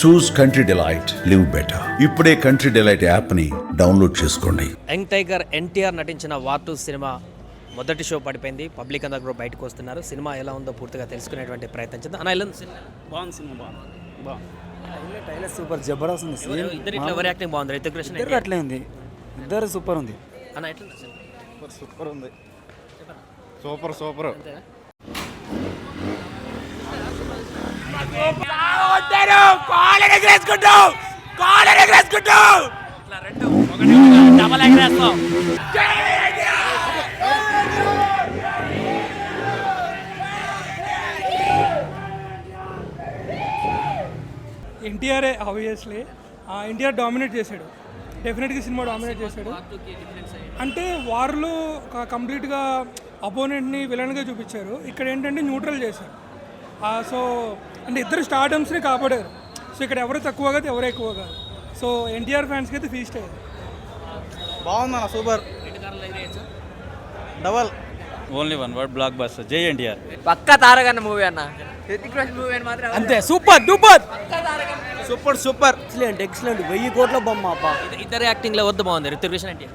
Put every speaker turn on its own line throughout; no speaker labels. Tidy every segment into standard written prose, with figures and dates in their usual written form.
చూస్ country delight, live better. ఇప్పుడే country delight app ని download చేసుకోండి.
యంగ్ టైగర్ ఎన్టీఆర్ నటించిన వార్ 2 సినిమా మొదటి షో పడిపోయింది. పబ్లిక్ అందరూ కూడా బయటకు వస్తున్నారు. సినిమా ఎలా ఉందో పూర్తిగా తెలుసుకునేటువంటి ప్రయత్నం చేద్దాం. అన్న ఎలా ఉంది సినిమా?
బాగుంది సినిమా, బాగుంది. టైలర్ సూపర్ జబర్దస్త్ ఉంది.
ఇద్దరు ఇట్లా ఎవరి యాక్టింగ్ బాగుంది? రితిక్ రోషన్
ఇద్దరు అట్లే ఉంది, ఇద్దరు సూపర్ ఉంది.
అన్న ఎట్లా ఉంది సినిమా?
సూపర్ ఉంది, super super.
NTR obviously NTR dominate చేశాడు, డెఫినెట్గా సినిమా డామినేట్ చేశాడు. అంటే వార్లో కంప్లీట్గా అపోనెంట్ని విలన్గా చూపించారు, ఇక్కడ ఏంటంటే న్యూట్రల్ చేశారు. సో అంటే ఇద్దరు స్టార్డమ్స్ని కాపాడారు. సో ఇక్కడ ఎవరు తక్కువ కాదు, ఎవరు ఎక్కువ కాదు. సో ఎన్టీఆర్ ఫ్యాన్స్కి అయితే ఫీస్ట్ అయ్యారు.
బాగుందన్న, super. Double
only one word, block buster. జై ఎన్టీఆర్.
పక్కా తారకన్న మూవీ అన్న, రితిక్ రోషన్ మూవీ అని మాత్రం
అంతే, super duper,
super super.
Excellent 1000 కోట్ల బొమ్మ అప్ప.
ఇద్దరు యాక్టింగ్ లో వద్దు బాగుంది. రితిక్ రోషన్ ఎన్టీఆర్,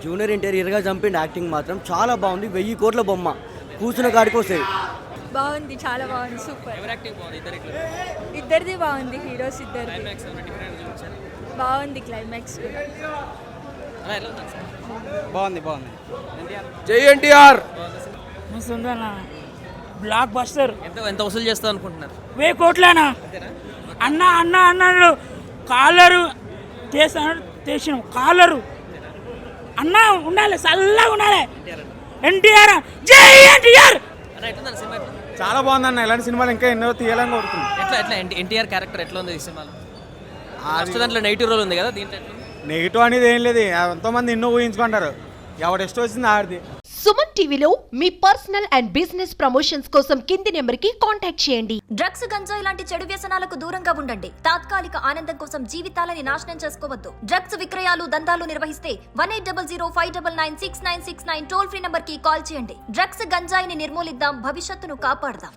జూనియర్ ఎన్టీఆర్ ఇరగా చంపిండి. యాక్టింగ్ మాత్రం చాలా బాగుంది. 1000 కోట్ల బొమ్మ కూర్చున్న కాడికి వస్తాయి.
బాగుంది, చాలా బాగుంది, సూపర్.
ఎవరి యాక్టింగ్ బాగుంది?
ఇద్దరిది బాగుంది, హీరోస్ ఇద్దరు బాగుంది. క్లైమాక్స్
బాగుంది బాగుంది.
జై ఎన్టీఆర్.
Block buster.
ఎంత వసూలు చేస్తాం అనుకుంటున్నారు?
1000 కోట్లేనా అన్న అన్న అన్నాడు. కాలరు చేసిన కాలరు అన్న ఉండాలి, చల్లగా ఉండాలి. ఎన్టీఆర్, జై ఎన్టీఆర్.
అన్న ఎట్లా ఉంది సినిమా?
చాలా బాగుందన్న, ఇలాంటి సినిమాలు ఇంకా ఎన్నో తీయాలని కోరుతుంది.
ఎట్లా ఎన్టీఆర్ క్యారెక్టర్ ఎట్లా ఉంది ఈ సినిమాలో? ఫస్ట్ దాంట్లో నెగిటివ్ రోల్ ఉంది కదా, దీంట్లో ఎట్లా ఉంది?
నెగిటివ్ అనేది ఏం లేదు, ఎంతోమంది ఎన్నో ఊహించుకుంటారు, ఎవడు ఇష్టం వచ్చింది ఆడిది.
సుమన్ టీవీలో మీ పర్సనల్ అండ్ బిజినెస్ ప్రమోషన్స్ కోసం కింది నెంబర్కి కాంటాక్ట్ చేయండి.
డ్రగ్స్, గంజాయి లాంటి చెడు వ్యసనాలకు దూరంగా ఉండండి. తాత్కాలిక ఆనందం కోసం జీవితాలని నాశనం చేసుకోవద్దు. డ్రగ్స్ విక్రయాలు, దందాలు నిర్వహిస్తే 1800599696 టోల్ ఫ్రీ నంబర్ కి కాల్ చేయండి. డ్రగ్స్, గంజాయిని నిర్మూలిద్దాం, భవిష్యత్తును కాపాడదాం.